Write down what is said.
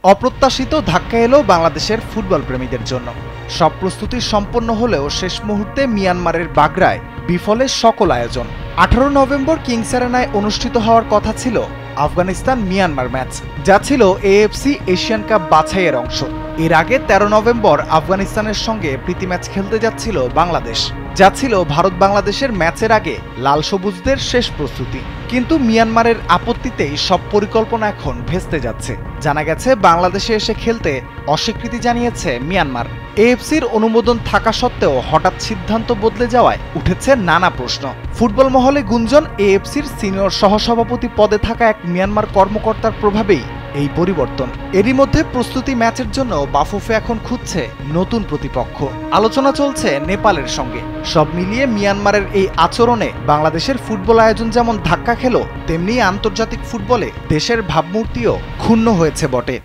অপ্রত্যাশিত ধাক্কা এলো বাংলাদেশের ফুটবল প্রেমীদের জন্য। সব প্রস্তুতি সম্পন্ন হলেও শেষ মুহূর্তে মিয়ানমারের বাগরায় বিফলে সকল আয়োজন। 18 নভেম্বর কিংস অ্যারেনায় অনুষ্ঠিত হওয়ার কথা ছিল আফগানিস্তান মিয়ানমার ম্যাচ, যা ছিল এএফসি এশিয়ান কাপ বাছাইয়ের অংশ। এর আগে 13 নভেম্বর আফগানিস্তানের সঙ্গে প্রীতি ম্যাচ খেলতে যাচ্ছিল বাংলাদেশ, যা ছিল ভারত বাংলাদেশের ম্যাচের আগে লাল সবুজদের শেষ প্রস্তুতি। কিন্তু মিয়ানমারের আপত্তিতেই সব পরিকল্পনা এখন ভেস্তে যাচ্ছে। জানা গেছে বাংলাদেশে এসে খেলতে অস্বীকৃতি জানিয়েছে মিয়ানমার। এএফসির অনুমোদন থাকা সত্ত্বেও হঠাৎ সিদ্ধান্ত বদলে যাওয়ায় উঠেছে নানা প্রশ্ন। ফুটবল মহলে গুঞ্জন, এএফসির সিনিয়র সহসভাপতি পদে থাকা এক মিয়ানমার কর্মকর্তার প্রভাবেই এই পরিবর্তন। এরই মধ্যে প্রস্তুতি ম্যাচের জন্য বাফুফে এখন খুঁজছে নতুন প্রতিপক্ষ। আলোচনা চলছে নেপালের সঙ্গে। সব মিলিয়ে মিয়ানমারের এই আচরণে বাংলাদেশের ফুটবল আয়োজন যেমন ধাক্কা খেল, তেমনি আন্তর্জাতিক ফুটবলে দেশের ভাবমূর্তিও ক্ষুণ্ণ হয়েছে বটে।